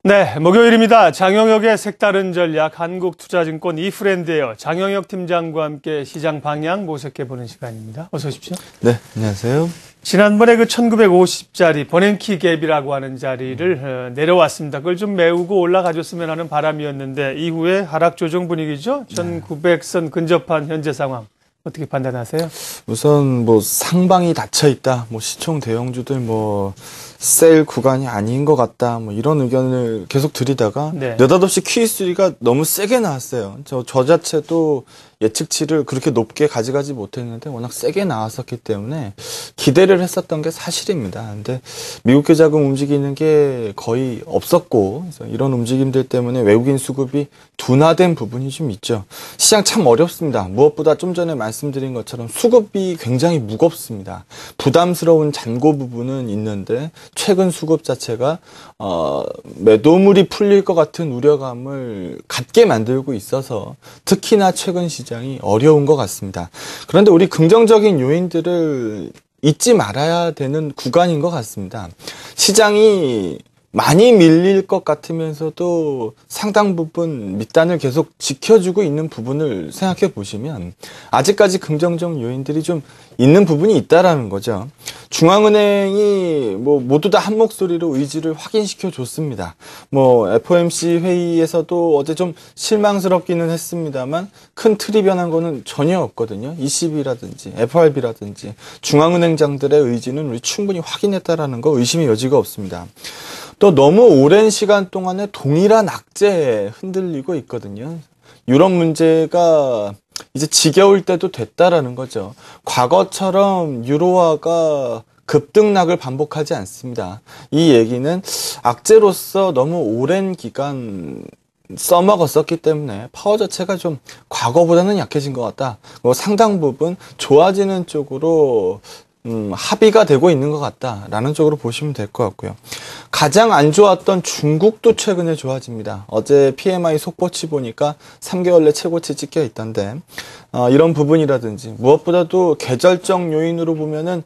네, 목요일입니다. 장영혁의 색다른 전략, 한국투자증권 이프렌드예요. 장영혁 팀장과 함께 시장 방향 모색해보는 시간입니다. 어서 오십시오. 네, 안녕하세요. 지난번에 그 1950짜리 버냉키 갭이라고 하는 자리를 내려왔습니다. 그걸 좀 메우고 올라가줬으면 하는 바람이었는데 이후에 하락 조정 분위기죠. 1900선 근접한 현재 상황. 어떻게 판단하세요? 우선 상방이 닫혀 있다. 시총 대형주들 셀 구간이 아닌 것 같다. 이런 의견을 계속 드리다가 느닷없이 QE3가 너무 세게 나왔어요. 저 자체도 예측치를 그렇게 높게 가져가지 못했는데 워낙 세게 나왔었기 때문에 기대를 했었던 게 사실입니다. 근데 미국 계좌금 움직이는 게 거의 없었고, 그래서 이런 움직임들 때문에 외국인 수급이 둔화된 부분이 좀 있죠. 시장 참 어렵습니다. 무엇보다 좀 전에 말씀드린 것처럼 수급이 굉장히 무겁습니다. 부담스러운 잔고 부분은 있는데 최근 수급 자체가 매도물이 풀릴 것 같은 우려감을 갖게 만들고 있어서 특히나 최근 시장이 어려운 것 같습니다. 그런데 우리 긍정적인 요인들을 잊지 말아야 되는 구간인 것 같습니다. 시장이 많이 밀릴 것 같으면서도 상당 부분 밑단을 계속 지켜주고 있는 부분을 생각해 보시면 아직까지 긍정적 요인들이 좀 있는 부분이 있다라는 거죠. 중앙은행이 모두 다 한 목소리로 의지를 확인시켜 줬습니다. FOMC 회의에서도 어제 좀 실망스럽기는 했습니다만 큰 틀이 변한 거는 전혀 없거든요. ECB라든지 FRB라든지 중앙은행장들의 의지는 우리 충분히 확인했다라는 거 의심의 여지가 없습니다. 또 너무 오랜 시간 동안에 동일한 악재에 흔들리고 있거든요. 유럽 문제가 이제 지겨울 때도 됐다라는 거죠. 과거처럼 유로화가 급등락을 반복하지 않습니다. 이 얘기는 악재로서 너무 오랜 기간 써먹었었기 때문에 파워 자체가 좀 과거보다는 약해진 것 같다. 상당 부분 좋아지는 쪽으로 합의가 되고 있는 것 같다라는 쪽으로 보시면 될 것 같고요. 가장 안 좋았던 중국도 최근에 좋아집니다. 어제 PMI 속보치 보니까 3개월 내 최고치 찍혀 있던데 이런 부분이라든지 무엇보다도 계절적 요인으로 보면은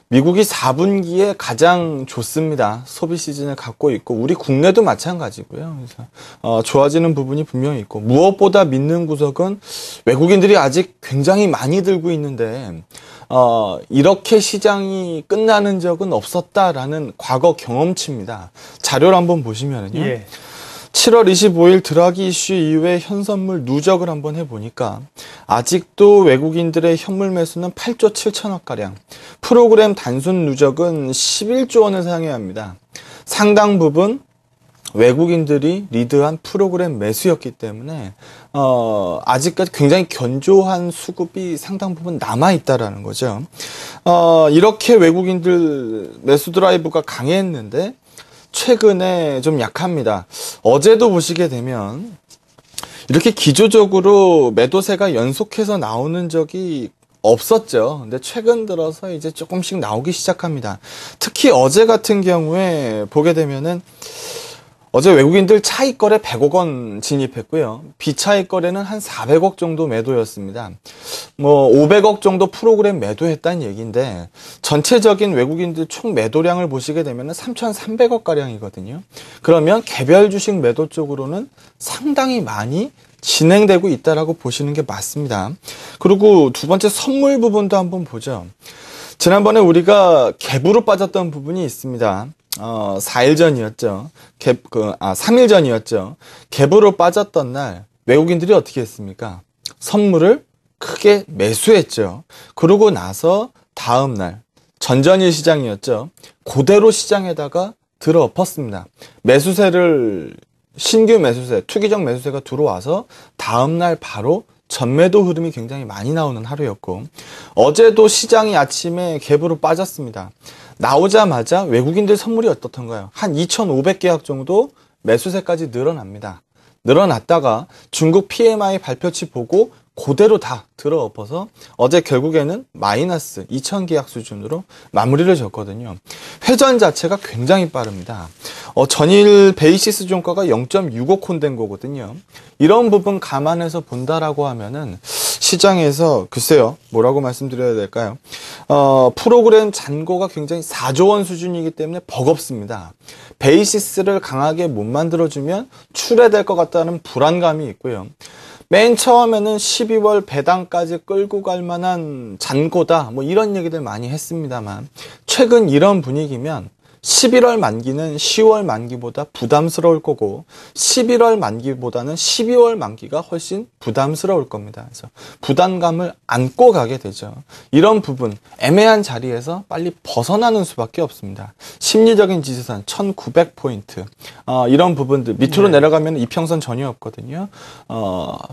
미국이 4분기에 가장 좋습니다. 소비 시즌을 갖고 있고 우리 국내도 마찬가지고요. 그래서 좋아지는 부분이 분명히 있고 무엇보다 믿는 구석은 외국인들이 아직 굉장히 많이 들고 있는데 이렇게 시장이 끝나는 적은 없었다라는 과거 경험치입니다. 자료를 한번 보시면은요. 7월 25일 드라기 이슈 이후에 현선물 누적을 한번 해보니까 아직도 외국인들의 현물 매수는 8조 7천억가량, 프로그램 단순 누적은 11조 원을 상회합니다. 상당 부분 외국인들이 리드한 프로그램 매수였기 때문에 아직까지 굉장히 견조한 수급이 상당 부분 남아있다라는 거죠. 이렇게 외국인들 매수 드라이브가 강했는데 최근에 좀 약합니다. 어제도 보시게 되면 이렇게 기조적으로 매도세가 연속해서 나오는 적이 없었죠. 근데 최근 들어서 이제 조금씩 나오기 시작합니다. 특히 어제 같은 경우에 보게 되면은 어제 외국인들 차익 거래 100억 원 진입했고요. 비차익 거래는 한 400억 정도 매도였습니다. 500억 정도 프로그램 매도했다는 얘기인데 전체적인 외국인들 총 매도량을 보시게 되면 3,300억 가량이거든요. 그러면 개별 주식 매도 쪽으로는 상당히 많이 진행되고 있다라고 보시는 게 맞습니다. 그리고 두 번째 선물 부분도 한번 보죠. 지난번에 우리가 갭으로 빠졌던 부분이 있습니다. 4일 전이었죠. 3일 전이었죠. 갭으로 빠졌던 날 외국인들이 어떻게 했습니까? 선물을 크게 매수했죠. 그러고 나서 다음 날 전전일 시장이었죠. 그대로 시장에다가 들어엎었습니다. 매수세를 신규 매수세, 투기적 매수세가 들어와서 다음 날 바로 전매도 흐름이 굉장히 많이 나오는 하루였고 어제도 시장이 아침에 갭으로 빠졌습니다. 나오자마자 외국인들 선물이 어떻던가요? 한 2,500계약 정도 매수세까지 늘어납니다. 늘어났다가 중국 PMI 발표치 보고 그대로 다 들어엎어서 어제 결국에는 마이너스 2,000계약 수준으로 마무리를 졌거든요. 회전 자체가 굉장히 빠릅니다. 전일 베이시스 종가가 0.65콘 된 거거든요. 이런 부분 감안해서 본다라고 하면은 시장에서 글쎄요, 뭐라고 말씀드려야 될까요? 프로그램 잔고가 굉장히 4조 원 수준이기 때문에 버겁습니다. 베이시스를 강하게 못 만들어주면 출회될 것 같다는 불안감이 있고요. 맨 처음에는 12월 배당까지 끌고 갈 만한 잔고다, 뭐 이런 얘기들 많이 했습니다만, 최근 이런 분위기면 11월 만기는 10월 만기보다 부담스러울 거고 11월 만기보다는 12월 만기가 훨씬 부담스러울 겁니다. 그래서 부담감을 안고 가게 되죠. 이런 부분, 애매한 자리에서 빨리 벗어나는 수밖에 없습니다. 심리적인 지지선 1900포인트 이런 부분들 밑으로 내려가면 이평선 전혀 없거든요.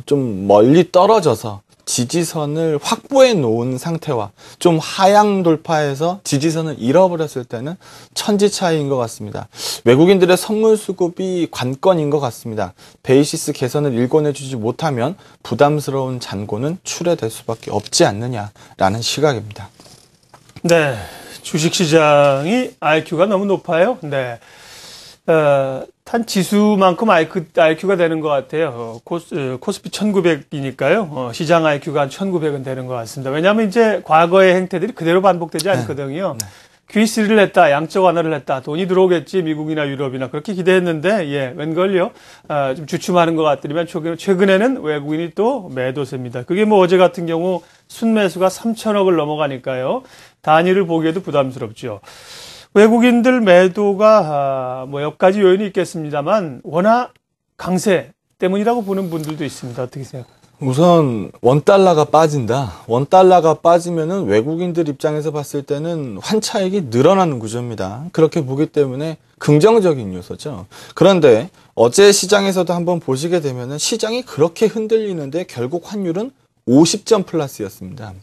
좀 멀리 떨어져서 지지선을 확보해 놓은 상태와 좀 하향 돌파해서 지지선을 잃어버렸을 때는 천지 차이인 것 같습니다. 외국인들의 선물 수급이 관건인 것 같습니다. 베이시스 개선을 일궈내주지 못하면 부담스러운 잔고는 출회될 수밖에 없지 않느냐라는 시각입니다. 네, 주식시장이 IQ가 너무 높아요. 네. 한 지수만큼 IQ가 되는 것 같아요. 코스피 1900이니까요. 시장 IQ가 한 1900은 되는 것 같습니다. 왜냐하면 이제 과거의 행태들이 그대로 반복되지 않거든요. 네. QE3를 했다, 양적 완화를 했다, 돈이 들어오겠지, 미국이나 유럽이나 그렇게 기대했는데, 예, 웬걸요? 좀 주춤하는 것 같더니만 최근에는 외국인이 또 매도세입니다. 그게 뭐 어제 같은 경우 순매수가 3천억을 넘어가니까요. 단위를 보기에도 부담스럽죠. 외국인들 매도가 뭐 몇 가지 요인이 있겠습니다만 워낙 강세 때문이라고 보는 분들도 있습니다. 어떻게 생각하세요? 우선 원달러가 빠진다. 원달러가 빠지면은 외국인들 입장에서 봤을 때는 환차익이 늘어나는 구조입니다. 그렇게 보기 때문에 긍정적인 요소죠. 그런데 어제 시장에서도 한번 보시게 되면은 시장이 그렇게 흔들리는데 결국 환율은 50점 플러스였습니다.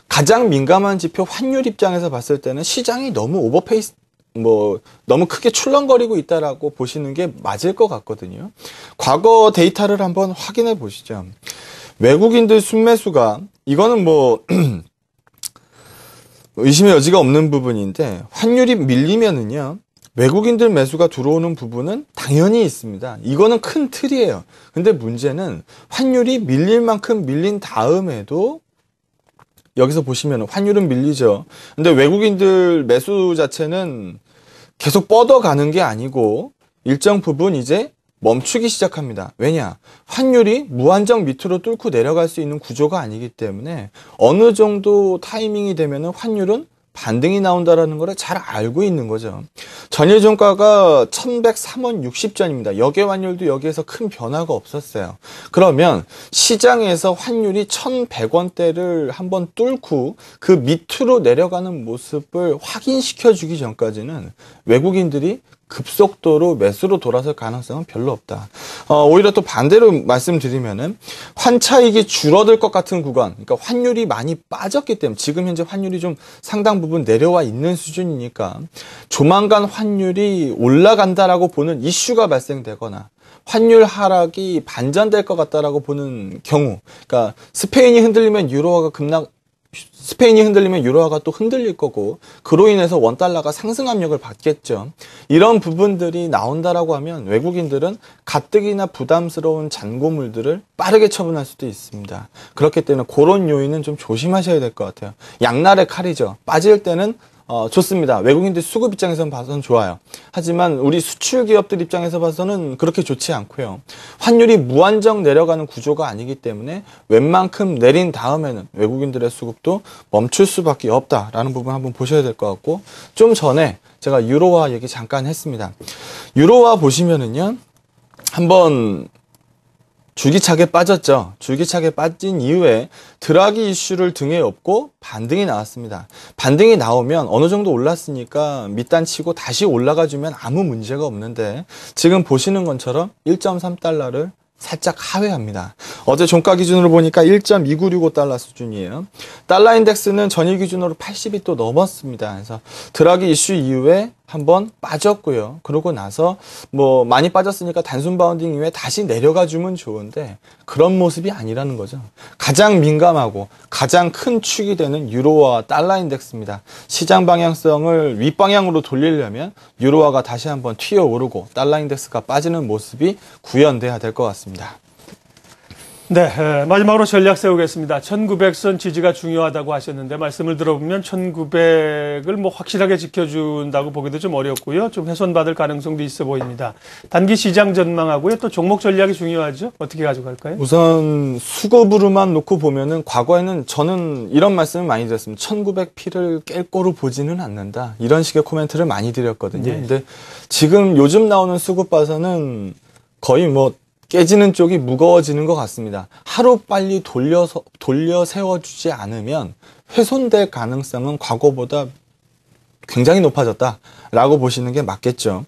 가장 민감한 지표 환율 입장에서 봤을 때는 시장이 너무 오버페이스, 너무 크게 출렁거리고 있다라고 보시는 게 맞을 것 같거든요. 과거 데이터를 한번 확인해 보시죠. 외국인들 순매수가, 이거는 의심의 여지가 없는 부분인데, 환율이 밀리면은요, 외국인들 매수가 들어오는 부분은 당연히 있습니다. 이거는 큰 틀이에요. 근데 문제는 환율이 밀릴 만큼 밀린 다음에도 여기서 보시면 환율은 밀리죠. 근데 외국인들 매수 자체는 계속 뻗어가는 게 아니고 일정 부분 이제 멈추기 시작합니다. 왜냐? 환율이 무한정 밑으로 뚫고 내려갈 수 있는 구조가 아니기 때문에 어느 정도 타이밍이 되면은 환율은 반등이 나온다라는 걸 잘 알고 있는 거죠. 전일 종가가 1103원 60전입니다. 역외 환율도 여기에서 큰 변화가 없었어요. 그러면 시장에서 환율이 1100원대를 한번 뚫고 그 밑으로 내려가는 모습을 확인시켜 주기 전까지는 외국인들이 급속도로 매수로 돌아설 가능성은 별로 없다. 오히려 또 반대로 말씀드리면은 환차익이 줄어들 것 같은 구간, 그러니까 환율이 많이 빠졌기 때문에 지금 현재 환율이 좀 상당 부분 내려와 있는 수준이니까 조만간 환율이 올라간다라고 보는 이슈가 발생되거나 환율 하락이 반전될 것 같다라고 보는 경우, 그러니까 스페인이 흔들리면 유로화가 또 흔들릴 거고 그로 인해서 원달러가 상승 압력을 받겠죠. 이런 부분들이 나온다라고 하면 외국인들은 가뜩이나 부담스러운 잔고물들을 빠르게 처분할 수도 있습니다. 그렇기 때문에 그런 요인은 좀 조심하셔야 될 것 같아요. 양날의 칼이죠. 빠질 때는 좋습니다. 외국인들 수급 입장에서 봐서는 좋아요. 하지만 우리 수출 기업들 입장에서 봐서는 그렇게 좋지 않고요. 환율이 무한정 내려가는 구조가 아니기 때문에 웬만큼 내린 다음에는 외국인들의 수급도 멈출 수밖에 없다라는 부분 한번 보셔야 될 것 같고, 좀 전에 제가 유로화 얘기 잠깐 했습니다. 유로화 보시면은요, 한번 줄기차게 빠졌죠. 줄기차게 빠진 이후에 드라기 이슈를 등에 업고 반등이 나왔습니다. 반등이 나오면 어느 정도 올랐으니까 밑단치고 다시 올라가주면 아무 문제가 없는데 지금 보시는 것처럼 1.3달러를 살짝 하회합니다. 어제 종가 기준으로 보니까 1.2965달러 수준이에요. 달러 인덱스는 전일 기준으로 80이 또 넘었습니다. 그래서 드라기 이슈 이후에 한번 빠졌고요. 그러고 나서 많이 빠졌으니까 단순 바운딩 이후에 다시 내려가 주면 좋은데 그런 모습이 아니라는 거죠. 가장 민감하고 가장 큰 축이 되는 유로화 달러 인덱스입니다. 시장 방향성을 윗방향으로 돌리려면 유로화가 다시 한번 튀어오르고 달러 인덱스가 빠지는 모습이 구현돼야 될 것 같습니다. 네, 마지막으로 전략 세우겠습니다. 1900선 지지가 중요하다고 하셨는데 말씀을 들어보면 1900을 뭐 확실하게 지켜준다고 보기도 좀 어렵고요. 좀 훼손받을 가능성도 있어 보입니다. 단기 시장 전망하고요. 또 종목 전략이 중요하죠. 어떻게 가져갈까요? 우선 수급으로만 놓고 보면은 과거에는 저는 이런 말씀을 많이 드렸습니다. 1900P를 깰 거로 보지는 않는다. 이런 식의 코멘트를 많이 드렸거든요. 네. 근데 지금 요즘 나오는 수급 봐서는 거의 뭐 깨지는 쪽이 무거워지는 것 같습니다. 하루 빨리 돌려 세워주지 않으면 훼손될 가능성은 과거보다 굉장히 높아졌다라고 보시는 게 맞겠죠.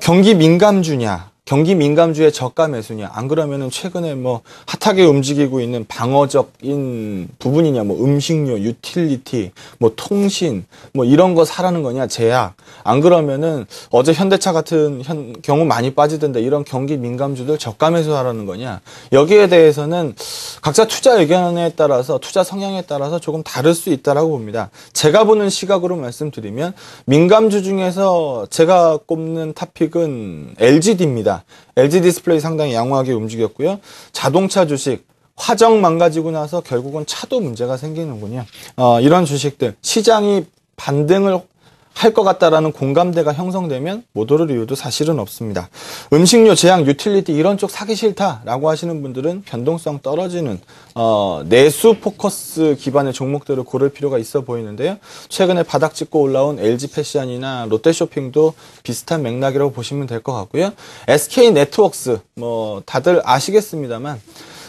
경기 민감주냐, 경기 민감주의 저가 매수냐, 안 그러면은 최근에 뭐 핫하게 움직이고 있는 방어적인 부분이냐, 뭐 음식료, 유틸리티, 뭐 통신, 뭐 이런 거 사라는 거냐, 제약. 안 그러면은 어제 현대차 같은 경우 많이 빠지던데 이런 경기 민감주들 저가 매수하라는 거냐. 여기에 대해서는 각자 투자 의견에 따라서, 투자 성향에 따라서 조금 다를 수 있다라고 봅니다. 제가 보는 시각으로 말씀드리면 민감주 중에서 제가 꼽는 탑픽은 LGD입니다. LG 디스플레이 상당히 양호하게 움직였고요. 자동차 주식, 화정 망가지고 나서 결국은 차도 문제가 생기는군요. 이런 주식들, 시장이 반등을 할 것 같다라는 공감대가 형성되면 못 오를 이유도 사실은 없습니다. 음식료, 제약, 유틸리티 이런 쪽 사기 싫다라고 하시는 분들은 변동성 떨어지는 내수 포커스 기반의 종목들을 고를 필요가 있어 보이는데요. 최근에 바닥 찍고 올라온 LG패션이나 롯데쇼핑도 비슷한 맥락이라고 보시면 될 것 같고요. SK네트워크스 뭐 다들 아시겠습니다만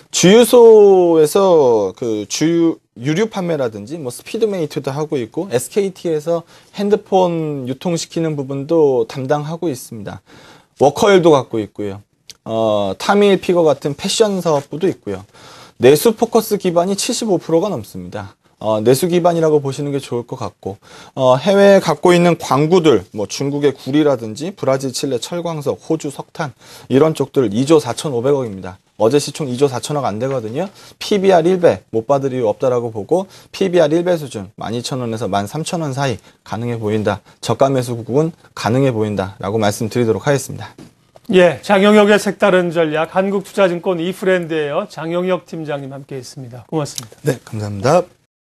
주유소에서 그 유류 판매라든지 뭐 스피드메이트도 하고 있고 SKT에서 핸드폰 유통시키는 부분도 담당하고 있습니다. 워커힐도 갖고 있고요. 타미힐피거 같은 패션 사업부도 있고요. 내수 포커스 기반이 75%가 넘습니다. 내수 기반이라고 보시는 게 좋을 것 같고, 해외에 갖고 있는 광구들, 뭐 중국의 구리라든지 브라질, 칠레, 철광석, 호주, 석탄 이런 쪽들 2조 4,500억입니다. 어제 시총 2조 4천억 안 되거든요. PBR 1배 못 받을 이유 없다라고 보고 PBR 1배 수준 12,000원에서 13,000원 사이 가능해 보인다. 저가 매수 구국은 가능해 보인다라고 말씀드리도록 하겠습니다. 예, 장영혁의 색다른 전략 한국투자증권 이프렌드예요. 장영혁 팀장님 함께했습니다. 고맙습니다. 네, 감사합니다.